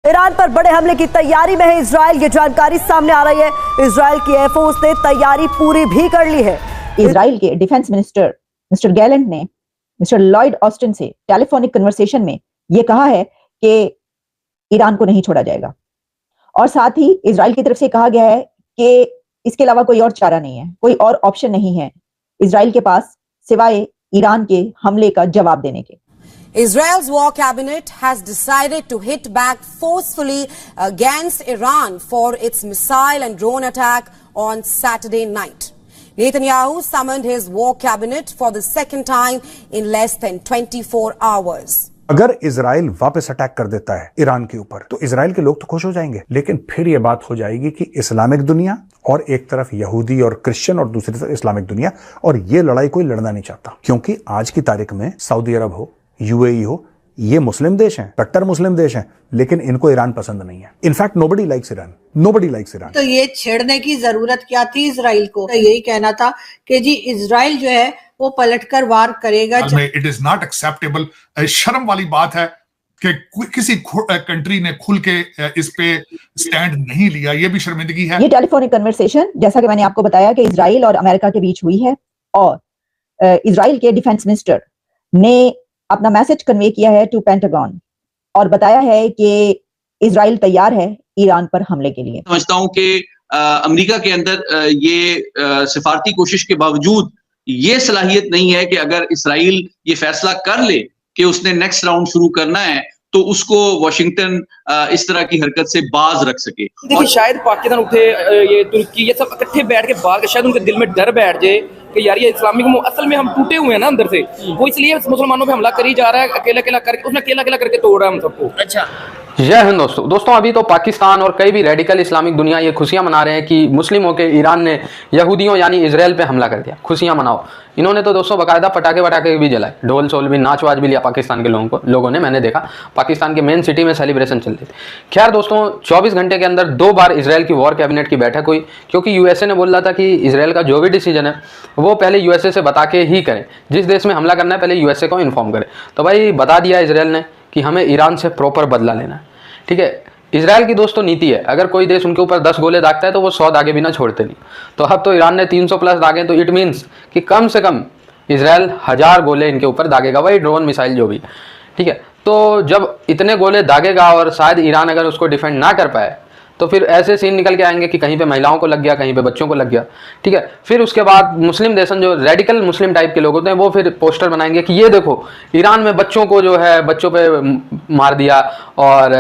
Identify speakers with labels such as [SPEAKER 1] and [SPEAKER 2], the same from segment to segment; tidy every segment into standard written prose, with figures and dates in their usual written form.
[SPEAKER 1] Iran पर बड़े हमले की तैयारी में है इजराइल, ये जानकारी सामने आ रही है। इजराइल की एयरफोर्स ने तैयारी पूरी भी कर ली है।
[SPEAKER 2] इजराइल के डिफेंस मिनिस्टर मिस्टर गैलेंट ने मिस्टर लॉयड ऑस्टिन से टेलीफोनिक कन्वर्सेशन में यह कहा है कि ईरान को नहीं छोड़ा जाएगा, और साथ ही इजराइल की तरफ से कहा गया है कि इसके अलावा कोई और चारा नहीं है, कोई और ऑप्शन नहीं है इजराइल के पास सिवाय ईरान के हमले का जवाब देने के।
[SPEAKER 3] Israel's war cabinet has decided to hit back forcefully against Iran for its missile and drone attack on Saturday night. Netanyahu summoned his war cabinet for the second time in less than 24 hours.
[SPEAKER 4] अगर Israel वापस attack कर देता है Iran के ऊपर तो Israel के लोग तो खुश हो जाएंगे, लेकिन फिर यह बात हो जाएगी कि इस्लामिक दुनिया और एक तरफ यहूदी और क्रिश्चियन और दूसरी तरफ इस्लामिक दुनिया, और ये लड़ाई कोई लड़ना नहीं चाहता, क्योंकि आज की तारीख में सऊदी अरब हो, यूएई हो, ये मुस्लिम देश हैं, कट्टर मुस्लिम देश हैं, लेकिन इनको ईरान पसंद नहीं है। In fact nobody likes Iran, nobody likes Iran.
[SPEAKER 5] तो ये छेड़ने की जरूरत क्या थी इजराइल को? तो यही कहना था कि जी इजराइल जो है वो पलटकर वार करेगा।
[SPEAKER 6] It is not acceptable. शर्म वाली बात है कि किसी कंट्री ने खुल के इस पे स्टैंड नहीं लिया, ये भी शर्मिंदगी है।
[SPEAKER 2] ये टेलीफोनिक कन्वर्सेशन जैसा कि मैंने आपको बताया कि इजराइल और अमेरिका के बीच हुई है, और इजराइल के डिफेंस मिनिस्टर ने अपना मैसेज कन्वे किया है टू पेंटागन और बताया है कि इजराइल तैयार है ईरान पर हमले के लिए।
[SPEAKER 7] समझता हूं कि अमेरिका के अंदर ये सिफारती कोशिश के बावजूद ये सलाहियत नहीं है कि अगर इजराइल ये फैसला कर ले कि उसने नेक्स्ट राउंड शुरू करना है तो उसको वॉशिंगटन इस तरह की हरकत से बाज रख सके।
[SPEAKER 8] देखिए शायद पाकिस्तान उठे, ये तुर्की, ये सब इकट्ठे बैठ के बात, शायद उनके दिल में डर बैठ जाए कि यार ये इस्लामिक असल में हम टूटे हुए हैं ना अंदर से, वो इसलिए मुसलमानों पे हमला करी जा रहा है, अकेला अकेला करके उसने अकेला अकेला करके तोड़ रहा है हम सबको।
[SPEAKER 9] अच्छा, जय हिंद दोस्तों अभी तो पाकिस्तान और कई भी रेडिकल इस्लामिक दुनिया ये खुशियां मना रहे हैं कि मुस्लिम होकर ईरान ने यहूदियों यानी इजराइल पे हमला कर दिया। खुशियां मनाओ। इन्होंने तो दोस्तों बाकायदा पटाखे भी जलाए, ढोल सोल भी, नाच वाच भी लिया पाकिस्तान के लोगों ने, मैंने देखा पाकिस्तान के मेन सिटी में सेलिब्रेशन चल रही थी। खैर दोस्तों 24 घंटे के अंदर 2 बार इजराइल की वॉर कैबिनेट की बैठक हुई, क्योंकि यूएसए ने बोल रहा था कि इजराइल का जो भी डिसीजन है वो पहले यूएसए से बता के ही करें, जिस देश में हमला करना है पहले यूएसए को इन्फॉर्म करें। तो भाई बता दिया इजराइल ने कि हमें ईरान से प्रॉपर बदला लेना है। ठीक है, इजराइल की दोस्तों नीति है, अगर कोई देश उनके ऊपर 10 गोले दागता है तो वो 100 दागे बिना छोड़ते नहीं। तो अब तो ईरान ने 300 प्लस दागे, तो इट मीन्स कि कम से कम इजराइल 1000 गोले इनके ऊपर दागेगा, वही ड्रोन मिसाइल जो भी। ठीक है, तो जब इतने गोले दागेगा और शायद ईरान अगर उसको डिफेंड ना कर पाए तो फिर ऐसे सीन निकल के आएंगे कि कहीं पे महिलाओं को लग गया, कहीं पे बच्चों को लग गया। ठीक है, फिर उसके बाद मुस्लिम देशन जो रेडिकल मुस्लिम टाइप के लोग होते हैं वो फिर पोस्टर बनाएंगे कि ये देखो ईरान में बच्चों को जो है बच्चों पे मार दिया, और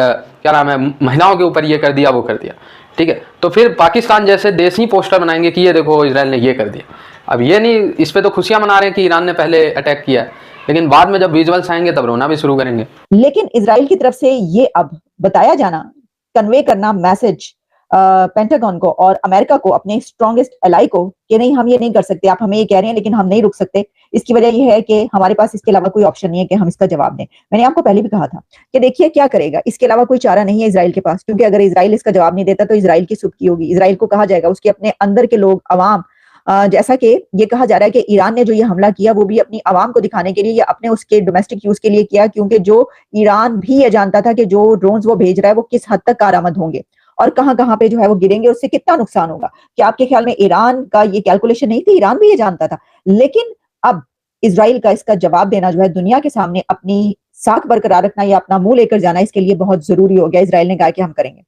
[SPEAKER 9] क्या नाम है, महिलाओं के ऊपर ये कर दिया वो कर दिया। ठीक है, तो फिर पाकिस्तान जैसे देश ही पोस्टर बनाएंगे कि ये देखो इजराइल ने ये कर दिया। अब ये नहीं, इस पे तो खुशियां मना रहे हैं कि ईरान ने पहले अटैक किया, लेकिन बाद में जब विजुअल्स आएंगे तब रोना भी शुरू करेंगे।
[SPEAKER 2] लेकिन इजराइल की तरफ से ये अब बताया जाना, कन्वे करना मैसेज पेंटागन को और अमेरिका को, अपने स्ट्रॉन्गेस्ट एलाई को, कि नहीं हम ये नहीं कर सकते, आप हमें ये कह रहे हैं लेकिन हम नहीं रुक सकते। इसकी वजह ये है कि हमारे पास इसके अलावा कोई ऑप्शन नहीं है कि हम इसका जवाब दें। मैंने आपको पहले भी कहा था कि देखिए क्या करेगा, इसके अलावा कोई चारा नहीं है इजराइल के पास, क्योंकि अगर इजराइल इसका जवाब नहीं देता तो इजराइल की सुबकी होगी। इजराइल को कहा जाएगा, उसके अपने अंदर के लोग, अवाम, जैसा कि ये कहा जा रहा है कि ईरान ने जो ये हमला किया वो भी अपनी आवाम को दिखाने के लिए या अपने उसके डोमेस्टिक यूज के लिए किया, क्योंकि जो ईरान भी ये जानता था कि जो ड्रोन्स वो भेज रहा है वो किस हद तक कारआमद होंगे और कहां कहां पे जो है वो गिरेंगे, उससे कितना नुकसान होगा। क्या आपके ख्याल में ईरान का ये कैलकुलेशन नहीं थी? ईरान भी ये जानता था। लेकिन अब इजराइल का इसका जवाब देना जो है, दुनिया के सामने अपनी साख बरकरार रखना या अपना मुंह लेकर जाना, इसके लिए बहुत जरूरी हो गया। इजराइल ने कहा कि हम करेंगे,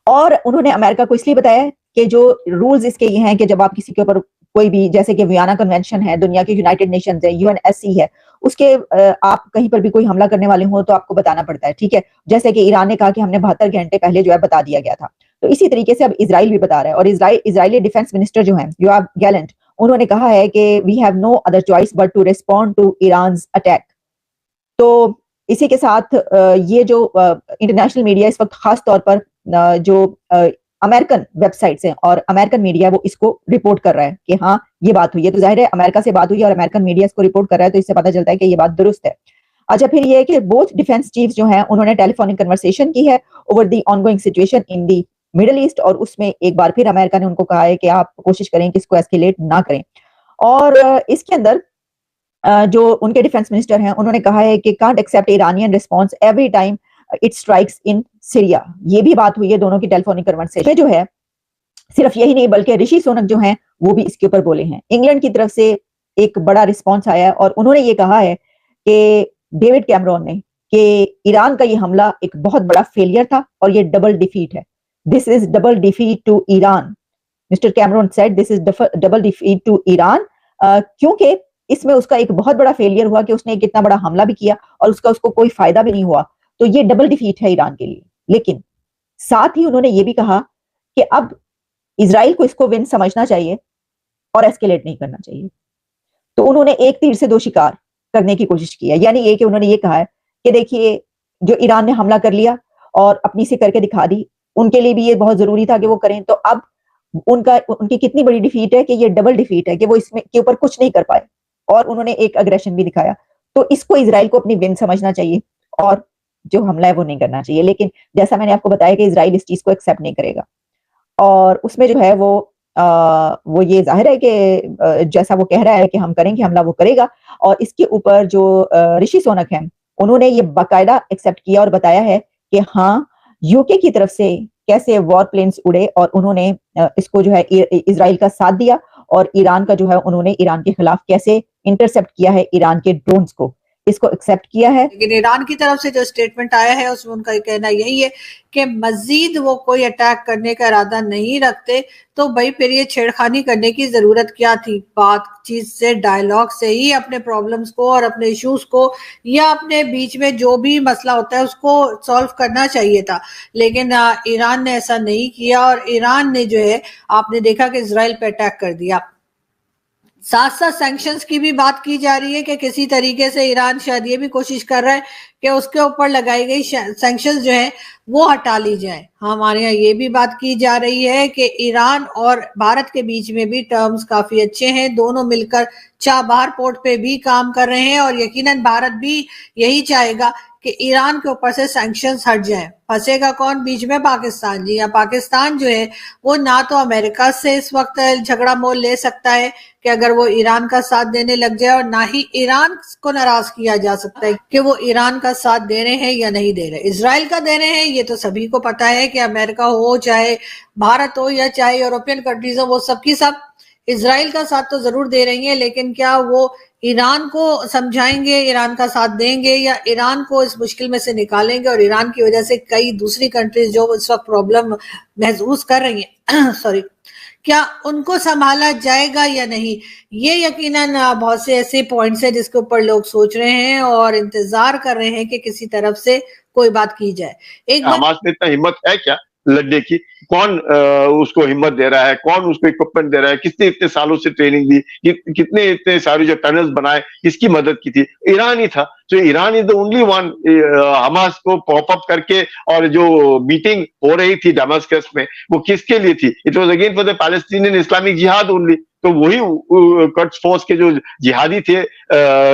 [SPEAKER 2] और उन्होंने अमेरिका को इसलिए बताया कि जो रूल्स इसके ये हैं कि जब आप किसी के ऊपर कोई भी, जैसे कि वियना कन्वेंशन है, दुनिया के यूनाइटेड नेशंस है, यूएनएससी है, उसके आप कहीं पर भी कोई हमला करने वाले हो तो आपको बताना पड़ता है। ठीक है, जैसे कि ईरान ने कहा कि हमने 72 घंटे पहले जो है बता दिया गया था, तो इसी तरीके से अब इजराइल भी बता रहा है। और इजरायली डिफेंस मिनिस्टर जो है योआव गैलेंट, उन्होंने कहा है कि we have no other choice but to respond to Iran's attack. तो इसी के साथ ये जो इंटरनेशनल मीडिया इस वक्त खास तौर पर जो अमेरिकन वेबसाइट्स हैं और अमेरिकन मीडिया, वो इसको रिपोर्ट कर रहा है कि हाँ ये बात हुई है। तो जाहिर है अमेरिका से बात हुई और अमेरिकन मीडिया इसको रिपोर्ट कर रहा है, तो इससे पता चलता है कि ये बात दुरुस्त है। अच्छा, फिर ये है कि बोथ डिफेंस चीफ्स जो हैं उन्होंने टेलीफोनिक कन्वर्सेशन की है over the ongoing situation in the middle east, और उसमें एक बार फिर अमेरिका ने उनको कहा है कि आप कोशिश करें कि इसको एस्केलेट ना करें। और इसके अंदर जो उनके डिफेंस मिनिस्टर हैं उन्होंने कहा है कि can't accept Iranian response every time it strikes in Syria. ये भी बात हुई है दोनों की टेलीफोनिक कन्वर्सेशन में जो है। सिर्फ यही नहीं बल्कि ऋषि सुनक जो हैं वो भी इसके ऊपर बोले हैं। इंग्लैंड की तरफ से एक बड़ा रिस्पॉन्स आया है और उन्होंने ये कहा है कि डेविड कैमरॉन ने कि ईरान का ये हमला एक बहुत बड़ा फेलियर था और ये डबल डिफीट है। This is double defeat to Iran. Mister Cameron said this is double defeat to Iran, क्योंकि इसमें उसका एक बहुत बड़ा फेलियर हुआ कि उसने एक इतना बड़ा हमला भी किया और उसको कोई फायदा भी नहीं हुआ। तो ये डबल डिफीट है ईरान के लिए। लेकिन साथ ही उन्होंने ये भी कहा कि अब इजराइल को इसको विन समझना चाहिए और एस्केलेट नहीं करना चाहिए। तो उन्होंने एक तीर से दो शिकार करने की कोशिश की है। यानी ये कि उन्होंने ये कहा है कि देखिए जो ईरान ने हमला कर लिया और अपनी से करके दिखा दी, उनके लिए भी ये बहुत जरूरी था कि वो करें। तो अब उनकी कितनी बड़ी डिफीट है कि ये डबल डिफीट है कि वो इसमें के ऊपर कुछ नहीं कर पाए और उन्होंने एक अग्रेशन भी दिखाया। तो इसको इजराइल को अपनी विन समझना चाहिए और जो हमला है वो नहीं करना चाहिए। लेकिन जैसा मैंने आपको बताया कि इजराइल इस चीज को एक्सेप्ट नहीं करेगा और उसमें जो है वो ये जाहिर है कि जैसा वो कह रहा है कि हम करेंगे हमला, वो करेगा। और इसके ऊपर जो ऋषि सुनक हैं उन्होंने ये बाकायदा एक्सेप्ट किया और बताया है कि हाँ यूके की तरफ से कैसे वॉर प्लेन्स उड़े और उन्होंने इसको जो है इजराइल का साथ दिया और ईरान का जो है उन्होंने ईरान के खिलाफ कैसे इंटरसेप्ट किया है ईरान के ड्रोन्स को, इसको एक्सेप्ट किया है।
[SPEAKER 5] लेकिन ईरान की तरफ से जो स्टेटमेंट आया है उसमें उनका कहना यही है कि मजीद वो कोई अटैक करने का इरादा नहीं रखते, तो भाई फिर ये छेड़खानी करने की जरूरत क्या थी। बातचीत से, डायलॉग से ही अपने प्रॉब्लम्स को और अपने इश्यूज को या अपने बीच में जो भी मसला होता है उसको सॉल्व करना चाहिए था। लेकिन ईरान ने ऐसा नहीं किया और ईरान ने जो है आपने देखा कि इजराइल पे अटैक कर दिया। साथ साथ सैंक्शंस की भी बात की जा रही है कि किसी तरीके से ईरान शायद ये भी कोशिश कर रहा है कि उसके ऊपर लगाई गई सैंक्शंस जो है वो हटा ली जाए। हमारे यहाँ ये भी बात की जा रही है कि ईरान और भारत के बीच में भी टर्म्स काफी अच्छे हैं, दोनों मिलकर चाबहार पोर्ट पे भी काम कर रहे हैं और यकीनन भारत भी यही चाहेगा कि ईरान के ऊपर से सैंक्शंस हट जाएं। फंसेगा कौन बीच में? पाकिस्तान। जी हाँ, पाकिस्तान जो है वो ना तो अमेरिका से इस वक्त झगड़ा मोल ले सकता है कि अगर वो ईरान का साथ देने लग जाए और ना ही ईरान को नाराज किया जा सकता है कि वो ईरान का साथ दे रहे हैं या नहीं दे रहे। इजराइल का दे रहे हैं ये तो सभी को पता है कि अमेरिका हो चाहे भारत हो या चाहे यूरोपियन कंट्रीज हो, वो सबकी सब इजराइल का साथ तो जरूर दे रही है। लेकिन क्या वो ईरान को समझाएंगे, ईरान का साथ देंगे या ईरान को इस मुश्किल में से निकालेंगे और ईरान की वजह से कई दूसरी कंट्रीज जो इस वक्त प्रॉब्लम महसूस कर रही हैं सॉरी, क्या उनको संभाला जाएगा या नहीं, ये यकीनन बहुत से ऐसे पॉइंट्स हैं जिसके ऊपर लोग सोच रहे हैं और इंतजार कर रहे हैं कि किसी तरफ से कोई बात की जाए। एक
[SPEAKER 10] हमास में इतना हिम्मत है क्या लड़ने की? कौन उसको हिम्मत दे रहा है? कौन उसको इक्विपमेंट दे रहा है? किसने इतने सालों से ट्रेनिंग दी? कितने इतने सारे जो टनल्स बनाए, किसकी मदद की थी? ईरान ही था। तो Iran is the only one Hamas को पॉप अप करके, और जो मीटिंग हो रही थी दमास्कस में वो किसके लिए थी? It was again for the Palestinian Islamic जिहाद ओनली। तो वही कट्स फोर्स के जो जिहादी थे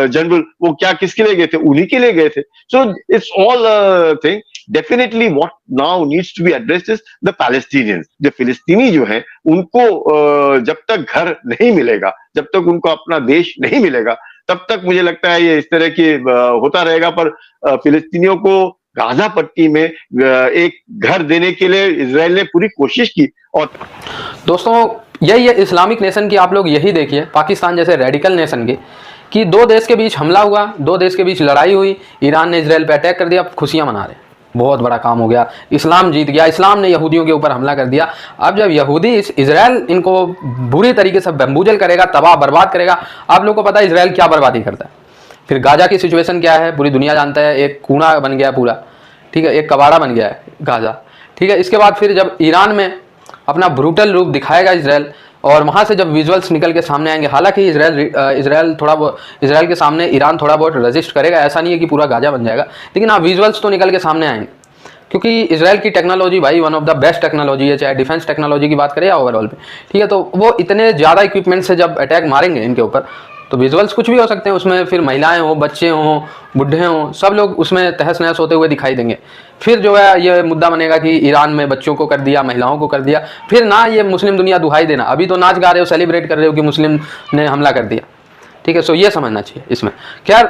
[SPEAKER 10] जनरल, वो क्या किसके लिए गए थे? उन्हीं के लिए गए थे। So it's all thing. Definitely what now needs to be addressed is the Palestinians. जो फिलिस्तीनी जो है उनको जब तक घर नहीं मिलेगा, जब तक उनको अपना देश नहीं मिलेगा, तब तक मुझे लगता है ये इस तरह की होता रहेगा। पर फिलिस्तीनियों को गाजा पट्टी में एक घर देने के लिए इजराइल ने पूरी कोशिश की। और
[SPEAKER 9] दोस्तों यही है इस्लामिक नेशन की, आप लोग यही देखिए पाकिस्तान जैसे रेडिकल नेशन के, कि दो देश के बीच हमला हुआ, दो देश के बीच लड़ाई हुई, ईरान ने इजराइल पे अटैक कर दिया, अब खुशियां मना रहे हैं, बहुत बड़ा काम हो गया, इस्लाम जीत गया, इस्लाम ने यहूदियों के ऊपर हमला कर दिया। अब जब यहूदी इजराइल इनको बुरी तरीके से बम्बूजल करेगा, तबाह बर्बाद करेगा। आप लोग को पता है इजराइल क्या बर्बादी करता है। फिर गाजा की सिचुएशन क्या है पूरी दुनिया जानता है, एक कूड़ा बन गया पूरा, ठीक है, एक कबाड़ा बन गया है गाजा, ठीक है। इसके बाद फिर जब ईरान में अपना ब्रूटल रूप दिखाएगा इजराइल, और वहाँ से जब विजुअल्स निकल के सामने आएंगे, हालांकि इजराइल के सामने ईरान थोड़ा बहुत रेजिस्ट करेगा, ऐसा नहीं है कि पूरा गाजा बन जाएगा, लेकिन हाँ विजुअल्स तो निकल के सामने आएंगे, क्योंकि इजराइल की टेक्नोलॉजी भाई one of the best technology है, चाहे डिफेंस टेक्नोलॉजी की बात करें या ओवरऑल पे, ठीक है। तो वो इतने ज़्यादा इक्विपमेंट से जब अटैक मारेंगे इनके ऊपर, तो विजुअल्स कुछ भी हो सकते हैं उसमें, फिर महिलाएं हों, बच्चे हों, बुढ़े हों, सब लोग उसमें तहस नहस होते हुए दिखाई देंगे। फिर जो है ये मुद्दा बनेगा कि ईरान में बच्चों को कर दिया, महिलाओं को कर दिया, फिर ना ये मुस्लिम दुनिया दुहाई देना, अभी तो नाच गा रहे हो, सेलिब्रेट कर रहे हो कि मुस्लिम ने हमला कर दिया, ठीक है। सो ये समझना चाहिए इसमें। खैर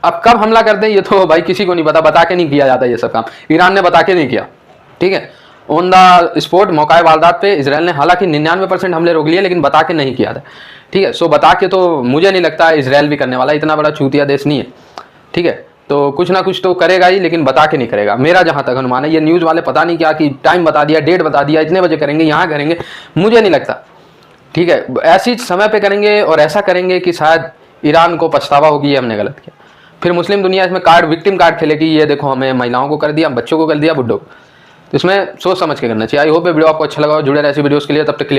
[SPEAKER 9] अब कब हमला करते हैं ये तो भाई किसी को नहीं पता, बता के नहीं किया जाता ये सब काम। ईरान ने बता के नहीं किया, ठीक है। ऑन द स्पॉट मौका वारदात पे इसराइल ने हालांकि 99% हमले रोक लिए, लेकिन बता के नहीं किया था, ठीक है। सो बता के तो मुझे नहीं लगता इसराइल भी करने वाला, इतना बड़ा चूतिया देश नहीं है, ठीक है। तो कुछ ना कुछ तो करेगा ही, लेकिन बता के नहीं करेगा, मेरा जहां तक अनुमान है। ये न्यूज़ वाले पता नहीं क्या कि टाइम बता दिया, डेट बता दिया, इतने बजे करेंगे, यहाँ करेंगे, मुझे नहीं लगता, ठीक है। ऐसी समय पे करेंगे और ऐसा करेंगे कि शायद ईरान को पछतावा होगी ये हमने गलत किया। फिर मुस्लिम दुनिया इसमें विक्टिम कार्ड खेलेगी, ये देखो हमें महिलाओं को कर दिया, बच्चों को कर दिया, बुड्ढों को। तो इसमें सोच समझ के करना चाहिए। आई होप ये वीडियो आपको अच्छा लगा, जुड़े रहे ऐसी वीडियोस के लिए। तब तक के लिए